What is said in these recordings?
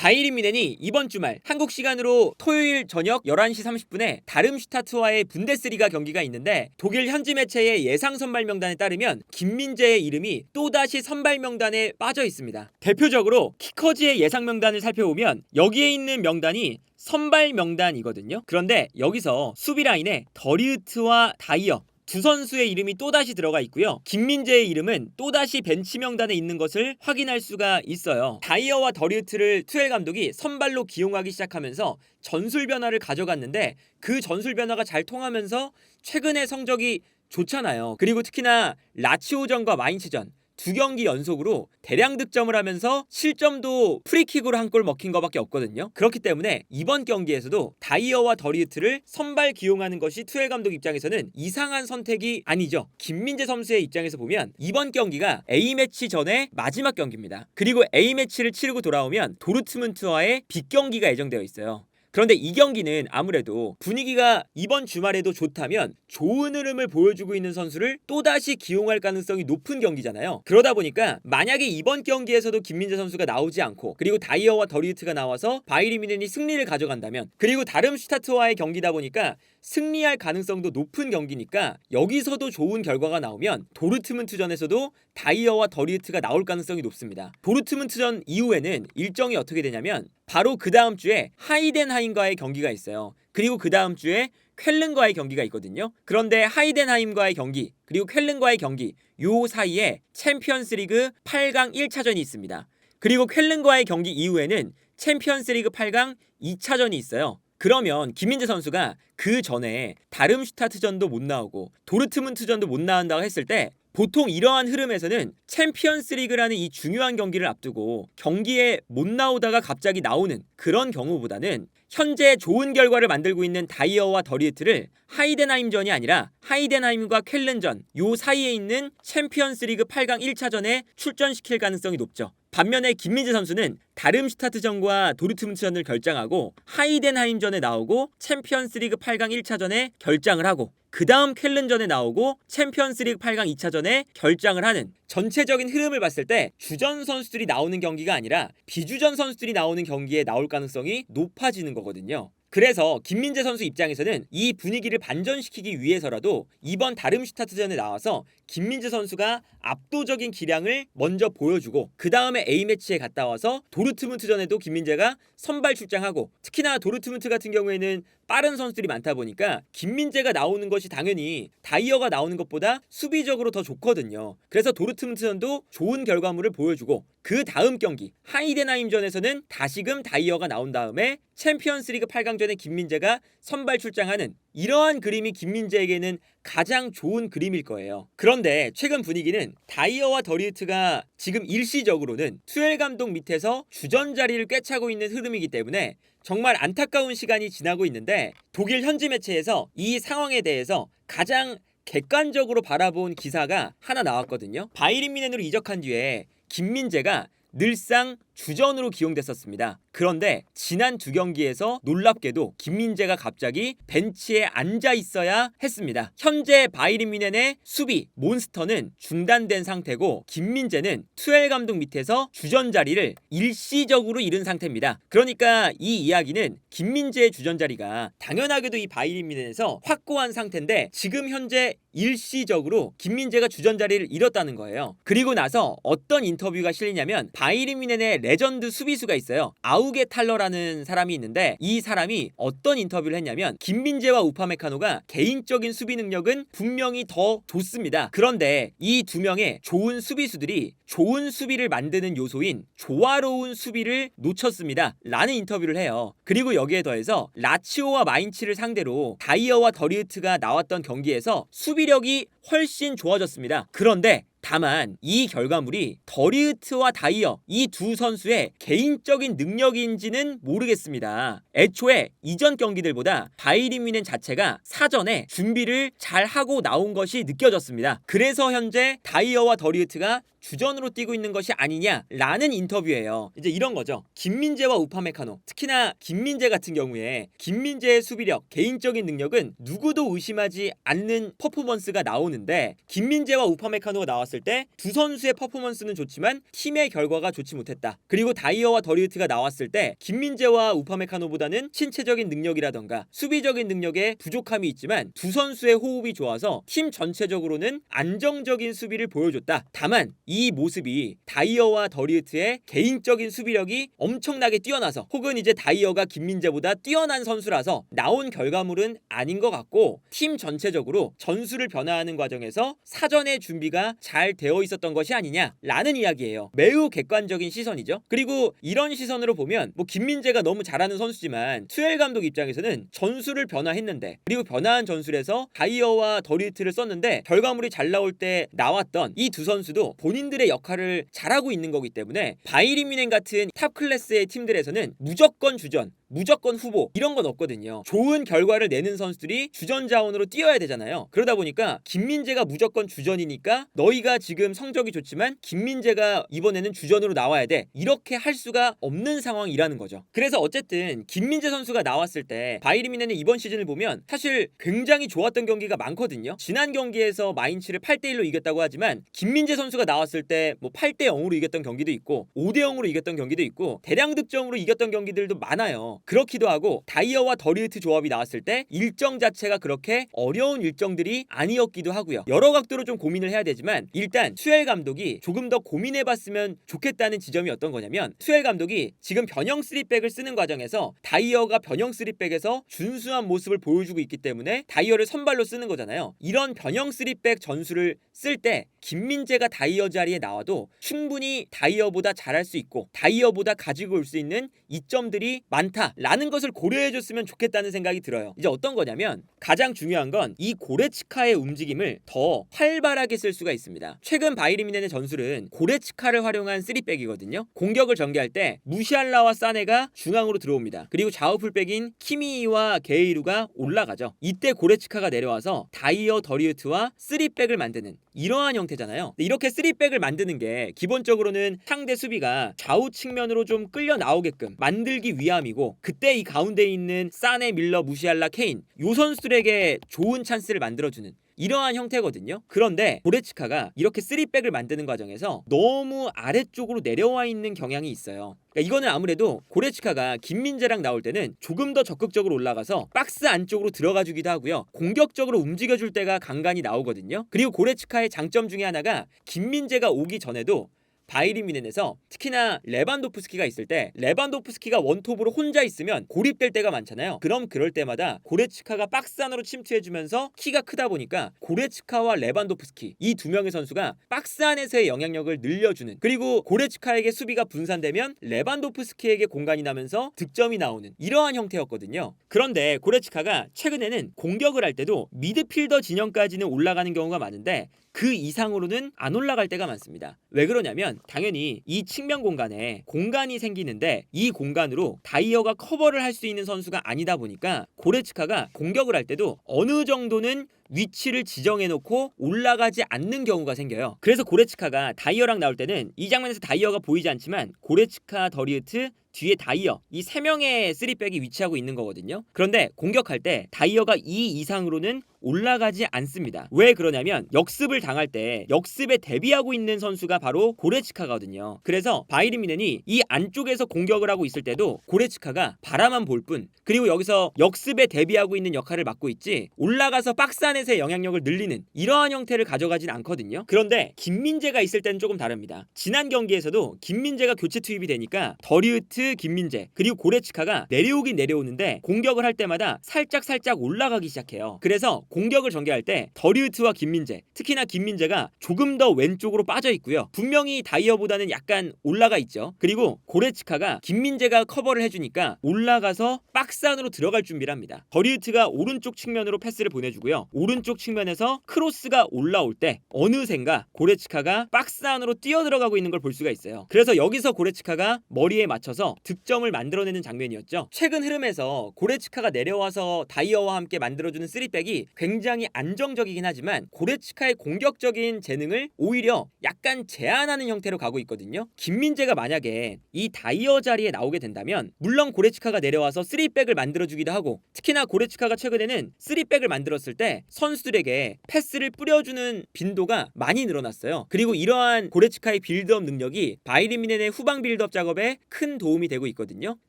바이에른 뮌헨이 이번 주말 한국 시간으로 토요일 저녁 11시 30분에 다름슈타트와의 분데스리가 경기가 있는데 독일 현지 매체의 예상 선발 명단에 따르면 김민재의 이름이 또다시 선발 명단에 빠져 있습니다. 대표적으로 키커즈의 예상 명단을 살펴보면 여기에 있는 명단이 선발 명단이거든요. 그런데 여기서 수비 라인에 더리우트와 다이어 두 선수의 이름이 또다시 들어가 있고요. 김민재의 이름은 또다시 벤치 명단에 있는 것을 확인할 수가 있어요. 다이어와 더리우트를 투엘 감독이 선발로 기용하기 시작하면서 전술 변화를 가져갔는데 그 전술 변화가 잘 통하면서 최근의 성적이 좋잖아요. 그리고 특히나 라치오전과 마인츠전 두 경기 연속으로 대량 득점을 하면서 실점도 프리킥으로 한 골 먹힌 것밖에 없거든요. 그렇기 때문에 이번 경기에서도 다이어와 더리우트를 선발 기용하는 것이 투엘 감독 입장에서는 이상한 선택이 아니죠. 김민재 선수의 입장에서 보면 이번 경기가 A매치 전에 마지막 경기입니다. 그리고 A매치를 치르고 돌아오면 도르트문트와의 빅경기가 예정되어 있어요. 그런데 이 경기는 아무래도 분위기가 이번 주말에도 좋다면 좋은 흐름을 보여주고 있는 선수를 또다시 기용할 가능성이 높은 경기잖아요. 그러다 보니까 만약에 이번 경기에서도 김민재 선수가 나오지 않고 그리고 다이어와 더리우트가 나와서 바이에른 뮌헨이 승리를 가져간다면 그리고 다름슈타트와의 경기다 보니까 승리할 가능성도 높은 경기니까 여기서도 좋은 결과가 나오면 도르트문트전에서도 다이어와 더리우트가 나올 가능성이 높습니다. 도르트문트전 이후에는 일정이 어떻게 되냐면 바로 그 다음 주에 하이덴하임과의 경기가 있어요. 그리고 그 다음 주에 쾰른과의 경기가 있거든요. 그런데 하이덴하임과의 경기 그리고 쾰른과의 경기 요 사이에 챔피언스리그 8강 1차전이 있습니다. 그리고 쾰른과의 경기 이후에는 챔피언스리그 8강 2차전이 있어요. 그러면 김민재 선수가 그 전에 다름슈타트전도 못 나오고 도르트문트전도 못 나온다고 했을 때 보통 이러한 흐름에서는 챔피언스리그라는 이 중요한 경기를 앞두고 경기에 못 나오다가 갑자기 나오는 그런 경우보다는 현재 좋은 결과를 만들고 있는 다이어와 더리우트를 하이덴하임전이 아니라 하이덴하임과 쾰른전 요 사이에 있는 챔피언스리그 8강 1차전에 출전시킬 가능성이 높죠. 반면에 김민재 선수는 다름슈타트전과 도르트문트전을 결장하고 하이덴하임전에 나오고 챔피언스리그 8강 1차전에 결장을 하고 그 다음 쾰른전에 나오고 챔피언스리그 8강 2차전에 결장을 하는 전체적인 흐름을 봤을 때 주전 선수들이 나오는 경기가 아니라 비주전 선수들이 나오는 경기에 나올 가능성이 높아지는 거거든요. 그래서 김민재 선수 입장에서는 이 분위기를 반전시키기 위해서라도 이번 다름슈타트전에 나와서 김민재 선수가 압도적인 기량을 먼저 보여주고 그 다음에 A매치에 갔다 와서 도르트문트전에도 김민재가 선발 출장하고 특히나 도르트문트 같은 경우에는 빠른 선수들이 많다 보니까 김민재가 나오는 것이 당연히 다이어가 나오는 것보다 수비적으로 더 좋거든요. 그래서 도르트문트전도 좋은 결과물을 보여주고 그 다음 경기 하이덴하임전에서는 다시금 다이어가 나온 다음에 챔피언스리그 8강전에 김민재가 선발 출장하는 이러한 그림이 김민재에게는 가장 좋은 그림일 거예요. 그런데 최근 분위기는 다이어와 더리우트가 지금 일시적으로는 투엘 감독 밑에서 주전 자리를 꿰차고 있는 흐름이기 때문에 정말 안타까운 시간이 지나고 있는데 독일 현지 매체에서 이 상황에 대해서 가장 객관적으로 바라본 기사가 하나 나왔거든요. 바이에른 뮌헨으로 이적한 뒤에 김민재가 늘상 주전으로 기용됐었습니다. 그런데 지난 두 경기에서 놀랍게도 김민재가 갑자기 벤치에 앉아 있어야 했습니다. 현재 바이에른 뮌헨의 수비 몬스터는 중단된 상태고 김민재는 투엘 감독 밑에서 주전 자리를 일시적으로 잃은 상태입니다. 그러니까 이 이야기는 김민재의 주전 자리가 당연하게도 이 바이에른 뮌헨에서 확고한 상태인데 지금 현재 일시적으로 김민재가 주전 자리를 잃었다는 거예요. 그리고 나서 어떤 인터뷰가 실리냐면 바이에른 뮌헨의 레전드 수비수가 있어요. 아우게 탈러라는 사람이 있는데 이 사람이 어떤 인터뷰를 했냐면 김민재와 우파메카노가 개인적인 수비 능력은 분명히 더 좋습니다. 그런데 이 두 명의 좋은 수비수들이 좋은 수비를 만드는 요소인 조화로운 수비를 놓쳤습니다. 라는 인터뷰를 해요. 그리고 여기에 더해서 라치오와 마인츠를 상대로 다이어와 더리우트가 나왔던 경기에서 수비력이 훨씬 좋아졌습니다. 그런데 다만 이 결과물이 더리우트와 다이어 이 두 선수의 개인적인 능력인지는 모르겠습니다. 애초에 이전 경기들보다 바이에른 뮌헨 자체가 사전에 준비를 잘 하고 나온 것이 느껴졌습니다. 그래서 현재 다이어와 더리우트가 주전으로 뛰고 있는 것이 아니냐라는 인터뷰예요. 이제 이런 거죠. 김민재와 우파메카노, 특히나 김민재 같은 경우에 김민재의 수비력, 개인적인 능력은 누구도 의심하지 않는 퍼포먼스가 나오는데 김민재와 우파메카노가 나왔을 때 두 선수의 퍼포먼스는 좋지만 팀의 결과가 좋지 못했다. 그리고 다이어와 더리우트가 나왔을 때 김민재와 우파메카노보다는 신체적인 능력이라던가 수비적인 능력에 부족함이 있지만 두 선수의 호흡이 좋아서 팀 전체적으로는 안정적인 수비를 보여줬다. 다만 이 모습이 다이어와 더리우트의 개인적인 수비력이 엄청나게 뛰어나서 혹은 이제 다이어가 김민재보다 뛰어난 선수라서 나온 결과물은 아닌 것 같고 팀 전체적으로 전술을 변화하는 과정에서 사전에 준비가 잘 되어 있었던 것이 아니냐라는 이야기예요. 매우 객관적인 시선이죠. 그리고 이런 시선으로 보면 뭐 김민재가 너무 잘하는 선수지만 투엘 감독 입장에서는 전술을 변화했는데 그리고 변화한 전술에서 다이어와 더리우트를 썼는데 결과물이 잘 나올 때 나왔던 이 두 선수도 본인들의 역할을 잘하고 있는 거기 때문에 바이에른 뮌헨 같은 탑 클래스의 팀들에서는 무조건 주전, 무조건 후보 이런 건 없거든요. 좋은 결과를 내는 선수들이 주전 자원으로 뛰어야 되잖아요. 그러다 보니까 김민재가 무조건 주전이니까 너희가 지금 성적이 좋지만 김민재가 이번에는 주전으로 나와야 돼. 이렇게 할 수가 없는 상황이라는 거죠. 그래서 어쨌든 김민재 선수가 나왔을 때 바이에른 뮌헨의 이번 시즌을 보면 사실 굉장히 좋았던 경기가 많거든요. 지난 경기에서 마인츠를 8대1로 이겼다고 하지만 김민재 선수가 나왔을 때 뭐 8대0으로 이겼던 경기도 있고 5대0으로 이겼던 경기도 있고 대량 득점으로 이겼던 경기들도 많아요. 그렇기도 하고 다이어와 더리우트 조합이 나왔을 때 일정 자체가 그렇게 어려운 일정들이 아니었기도 하고요. 여러 각도로 좀 고민을 해야 되지만 일단 투엘 감독이 조금 더 고민해봤으면 좋겠다는 지점이 어떤 거냐면 투엘 감독이 지금 변형 3백을 쓰는 과정에서 다이어가 변형 3백에서 준수한 모습을 보여주고 있기 때문에 다이어를 선발로 쓰는 거잖아요. 이런 변형 3백 전술을 쓸 때 김민재가 다이어 자리에 나와도 충분히 다이어보다 잘할 수 있고 다이어보다 가지고 올 수 있는 이점들이 많다라는 것을 고려해줬으면 좋겠다는 생각이 들어요. 이제 어떤 거냐면 가장 중요한 건 이 고레츠카의 움직임을 더 활발하게 쓸 수가 있습니다. 최근 바이에른 뮌헨의 전술은 고레츠카를 활용한 3백이거든요. 공격을 전개할 때 무시알라와 사네가 중앙으로 들어옵니다. 그리고 좌우 풀백인 키미와 게이루가 올라가죠. 이때 고레츠카가 내려와서 다이어 더리우트와 3백을 만드는 이러한 형태잖아요. 이렇게 3백을 만드는 게 기본적으로는 상대 수비가 좌우 측면으로 좀 끌려 나오게끔 만들기 위함이고 그때 이 가운데 있는 사네, 밀러, 무시알라, 케인 요 선수들에게 좋은 찬스를 만들어주는 이러한 형태거든요. 그런데 고레츠카가 이렇게 3백을 만드는 과정에서 너무 아래쪽으로 내려와 있는 경향이 있어요. 그러니까 이거는 아무래도 고레츠카가 김민재랑 나올 때는 조금 더 적극적으로 올라가서 박스 안쪽으로 들어가 주기도 하고요. 공격적으로 움직여줄 때가 간간히 나오거든요. 그리고 고레츠카의 장점 중에 하나가 김민재가 오기 전에도 바이에른 뮌헨에서 특히나 레반도프스키가 있을 때 레반도프스키가 원톱으로 혼자 있으면 고립될 때가 많잖아요. 그럼 그럴 때마다 고레츠카가 박스 안으로 침투해주면서 키가 크다 보니까 고레츠카와 레반도프스키 이 두 명의 선수가 박스 안에서의 영향력을 늘려주는 그리고 고레츠카에게 수비가 분산되면 레반도프스키에게 공간이 나면서 득점이 나오는 이러한 형태였거든요. 그런데 고레츠카가 최근에는 공격을 할 때도 미드필더 진영까지는 올라가는 경우가 많은데 그 이상으로는 안 올라갈 때가 많습니다. 왜 그러냐면 당연히 이 측면 공간에 공간이 생기는데 이 공간으로 다이어가 커버를 할 수 있는 선수가 아니다 보니까 고레츠카가 공격을 할 때도 어느 정도는 위치를 지정해놓고 올라가지 않는 경우가 생겨요. 그래서 고레츠카가 다이어랑 나올 때는 이 장면에서 다이어가 보이지 않지만 고레츠카, 더리우트, 뒤에 다이어 이 3명의 3백이 위치하고 있는 거거든요. 그런데 공격할 때 다이어가 이 이상으로는 올라가지 않습니다. 왜 그러냐면 역습을 당할 때 역습에 대비하고 있는 선수가 바로 고레츠카거든요. 그래서 바이에른 뮌헨이 이 안쪽에서 공격을 하고 있을 때도 고레츠카가 바라만 볼 뿐 그리고 여기서 역습에 대비하고 있는 역할을 맡고 있지 올라가서 박스 안에서의 영향력을 늘리는 이러한 형태를 가져가진 않거든요. 그런데 김민재가 있을 때는 조금 다릅니다. 지난 경기에서도 김민재가 교체 투입이 되니까 더리우트, 김민재 그리고 고레츠카가 내려오긴 내려오는데 공격을 할 때마다 살짝 올라가기 시작해요. 그래서 공격을 전개할 때 더리우트와 김민재 특히나 김민재가 조금 더 왼쪽으로 빠져 있고요. 분명히 다이어보다는 약간 올라가 있죠. 그리고 고레츠카가 김민재가 커버를 해주니까 올라가서 박스 안으로 들어갈 준비를 합니다. 더리우트가 오른쪽 측면으로 패스를 보내주고요. 오른쪽 측면에서 크로스가 올라올 때 어느샌가 고레츠카가 박스 안으로 뛰어들어가고 있는 걸 볼 수가 있어요. 그래서 여기서 고레츠카가 머리에 맞춰서 득점을 만들어내는 장면이었죠. 최근 흐름에서 고레츠카가 내려와서 다이어와 함께 만들어주는 3백이 굉장히 안정적이긴 하지만 고레츠카의 공격적인 재능을 오히려 약간 제한하는 형태로 가고 있거든요. 김민재가 만약에 이 다이어 자리에 나오게 된다면 물론 고레츠카가 내려와서 3백을 만들어주기도 하고, 특히나 고레츠카가 최근에는 3백을 만들었을 때 선수들에게 패스를 뿌려주는 빈도가 많이 늘어났어요. 그리고 이러한 고레츠카의 빌드업 능력이 바이에른 뮌헨의 후방 빌드업 작업에 큰 도움이 되고 있거든요.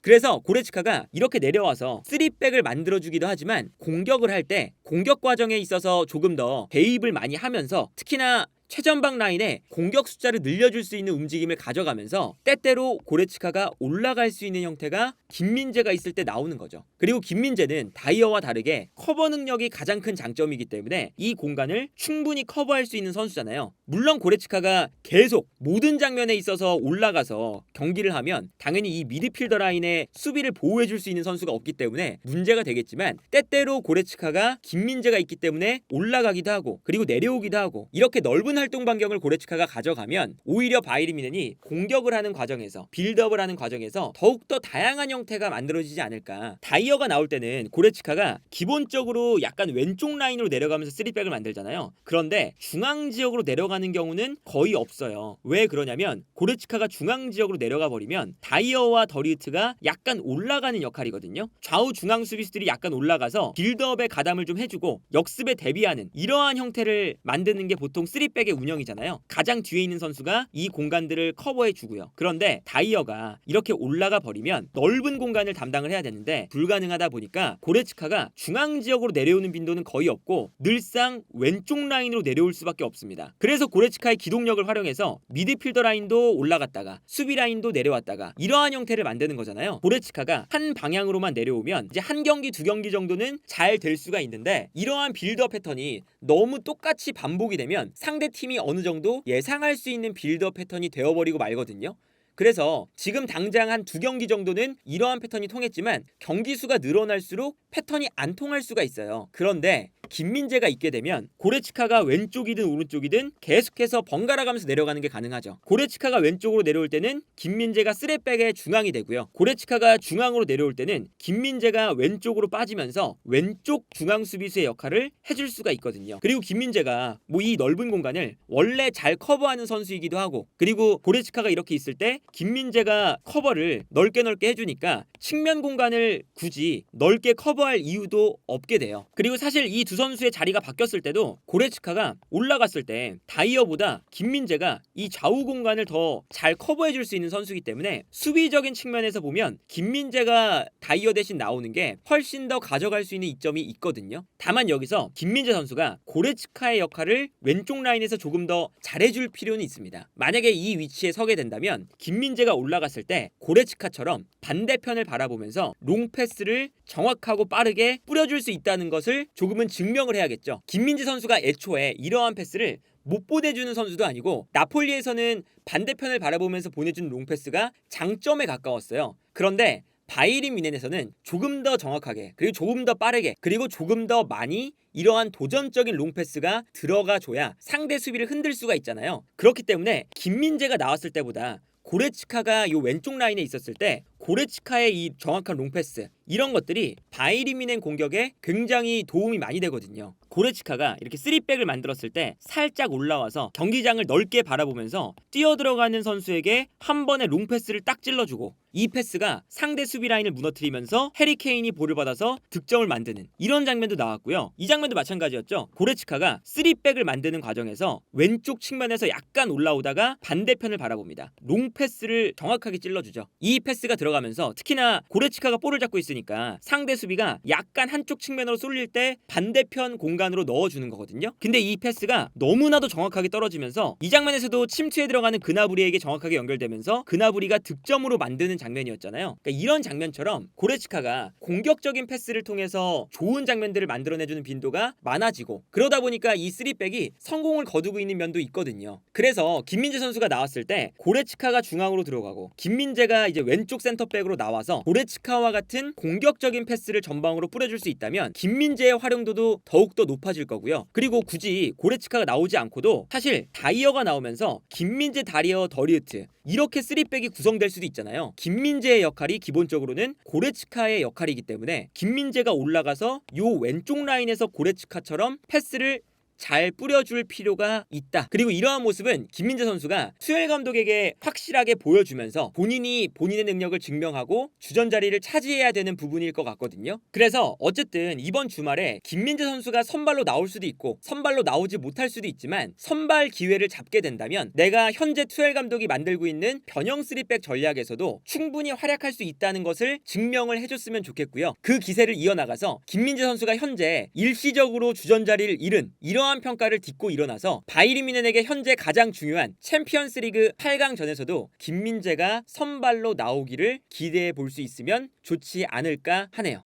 그래서 고레츠카가 이렇게 내려와서 3백을 만들어주기도 하지만 공격을 할 때 공격 과정에 있어서 조금 더 개입을 많이 하면서, 특히나 최전방 라인에 공격 숫자를 늘려줄 수 있는 움직임을 가져가면서 때때로 고레츠카가 올라갈 수 있는 형태가 김민재가 있을 때 나오는 거죠. 그리고 김민재는 다이어와 다르게 커버 능력이 가장 큰 장점이기 때문에 이 공간을 충분히 커버할 수 있는 선수잖아요. 물론 고레츠카가 계속 모든 장면에 있어서 올라가서 경기를 하면 당연히 이 미드필더 라인의 수비를 보호해줄 수 있는 선수가 없기 때문에 문제가 되겠지만, 때때로 고레츠카가 김민재가 있기 때문에 올라가기도 하고 그리고 내려오기도 하고, 이렇게 넓은 활동 반경을 고레츠카가 가져가면 오히려 바이에른 뮌헨이 공격을 하는 과정에서, 빌드업을 하는 과정에서 더욱더 다양한 형태가 만들어지지 않을까. 다이어가 나올 때는 고레츠카가 기본적으로 약간 왼쪽 라인으로 내려가면서 3백을 만들잖아요. 그런데 중앙 지역으로 내려가는 경우는 거의 없어요. 왜 그러냐면 고레츠카가 중앙 지역으로 내려가 버리면 다이어와 더리우트가 약간 올라가는 역할이거든요. 좌우 중앙 수비수들이 약간 올라가서 빌드업에 가담을 좀 해주고 역습에 대비하는 이러한 형태를 만드는 게 보통 3백의 운영이잖아요. 가장 뒤에 있는 선수가 이 공간들을 커버해 주고요. 그런데 다이어가 이렇게 올라가 버리면 넓은 공간을 담당을 해야 되는데 불가능하다 보니까 고레츠카가 중앙 지역으로 내려오는 빈도는 거의 없고 늘상 왼쪽 라인으로 내려올 수밖에 없습니다. 그래서 고레츠카의 기동력을 활용해서 미드필더 라인도 올라갔다가 수비 라인도 내려왔다가 이러한 형태를 만드는 거잖아요. 고레츠카가 한 방향으로만 내려오면 이제 한 경기 두 경기 정도는 잘 될 수가 있는데, 이러한 빌드업 패턴이 너무 똑같이 반복이 되면 상대 팀이 어느 정도 예상할 수 있는 빌드업 패턴이 되어버리고 말거든요. 그래서 지금 당장 한 두 경기 정도는 이러한 패턴이 통했지만 경기 수가 늘어날수록 패턴이 안 통할 수가 있어요. 그런데 김민재가 있게 되면 고레츠카가 왼쪽이든 오른쪽이든 계속해서 번갈아 가면서 내려가는 게 가능하죠. 고레츠카가 왼쪽으로 내려올 때는 김민재가 3백의 중앙이 되고요. 고레츠카가 중앙으로 내려올 때는 김민재가 왼쪽으로 빠지면서 왼쪽 중앙 수비수의 역할을 해줄 수가 있거든요. 그리고 김민재가 뭐 이 넓은 공간을 원래 잘 커버하는 선수이기도 하고, 그리고 고레츠카가 이렇게 있을 때 김민재가 커버를 넓게 해주니까 측면 공간을 굳이 넓게 커버할 이유도 없게 돼요. 그리고 사실 이 두 선수의 자리가 바뀌었을 때도 고레츠카가 올라갔을 때 다이어보다 김민재가 이 좌우 공간을 더 잘 커버해줄 수 있는 선수이기 때문에 수비적인 측면에서 보면 김민재가 다이어 대신 나오는 게 훨씬 더 가져갈 수 있는 이점이 있거든요. 다만 여기서 김민재 선수가 고레츠카의 역할을 왼쪽 라인에서 조금 더 잘해줄 필요는 있습니다. 만약에 이 위치에 서게 된다면 김민재가 올라갔을 때 고레츠카처럼 반대편을 바라보면서 롱패스를 정확하고 빠르게 뿌려줄 수 있다는 것을 조금은 증명을 해야겠죠. 김민재 선수가 애초에 이러한 패스를 못 보내주는 선수도 아니고, 나폴리에서는 반대편을 바라보면서 보내준 롱패스가 장점에 가까웠어요. 그런데 바이에른 뮌헨에서는 조금 더 정확하게, 그리고 조금 더 빠르게, 그리고 조금 더 많이 이러한 도전적인 롱패스가 들어가줘야 상대 수비를 흔들 수가 있잖아요. 그렇기 때문에 김민재가 나왔을 때보다 고레츠카가 이 왼쪽 라인에 있었을 때 고레츠카의 이 정확한 롱패스, 이런 것들이 바이에른 뮌헨 공격에 굉장히 도움이 많이 되거든요. 고레츠카가 이렇게 3백을 만들었을 때 살짝 올라와서 경기장을 넓게 바라보면서 뛰어들어가는 선수에게 한 번의 롱패스를 딱 찔러주고, 이 패스가 상대 수비 라인을 무너뜨리면서 해리케인이 볼을 받아서 득점을 만드는 이런 장면도 나왔고요. 이 장면도 마찬가지였죠. 고레츠카가 3백을 만드는 과정에서 왼쪽 측면에서 약간 올라오다가 반대편을 바라봅니다. 롱패스를 정확하게 찔러주죠. 이 패스가 들어가면서 특히나 고레츠카가 볼을 잡고 있으니까 상대 수비가 약간 한쪽 측면으로 쏠릴 때 반대편 공간으로 넣어주는 거거든요. 근데 이 패스가 너무나도 정확하게 떨어지면서 이 장면에서도 침투에 들어가는 그나브리에게 정확하게 연결되면서 그나브리가 득점으로 만드는 장면이었잖아요. 그러니까 이런 장면처럼 고레츠카가 공격적인 패스를 통해서 좋은 장면들을 만들어내주는 빈도가 많아지고, 그러다 보니까 이 3백이 성공을 거두고 있는 면도 있거든요. 그래서 김민재 선수가 나왔을 때 고레츠카가 중앙으로 들어가고 김민재가 이제 왼쪽 센터백으로 나와서 고레츠카와 같은 공격적인 패스를 전방으로 뿌려줄 수 있다면 김민재의 활용도도 더욱더 높아질 거고요. 그리고 굳이 고레츠카가 나오지 않고도 사실 다이어가 나오면서 김민재, 다리어, 더리우트 이렇게 3백이 구성될 수도 있잖아요. 김민재의 역할이 기본적으로는 고레츠카의 역할이기 때문에 김민재가 올라가서 요 왼쪽 라인에서 고레츠카처럼 패스를 잘 뿌려줄 필요가 있다. 그리고 이러한 모습은 김민재 선수가 수열 감독에게 확실하게 보여주면서 본인이 본인의 능력을 증명하고 주전 자리를 차지해야 되는 부분일 것 같거든요. 그래서 어쨌든 이번 주말에 김민재 선수가 선발로 나올 수도 있고 선발로 나오지 못할 수도 있지만 선발 기회를 잡게 된다면 내가 현재 투엘 감독이 만들고 있는 변형 3백 전략에서도 충분히 활약할 수 있다는 것을 증명을 해줬으면 좋겠고요. 그 기세를 이어나가서 김민재 선수가 현재 일시적으로 주전 자리를 잃은 이러한 평가를 딛고 일어나서 바이에른 뮌헨에게 현재 가장 중요한 챔피언스리그 8강전에서도 김민재가 선발로 나오기를 기대해 볼 수 있으면 좋지 않을까 하네요.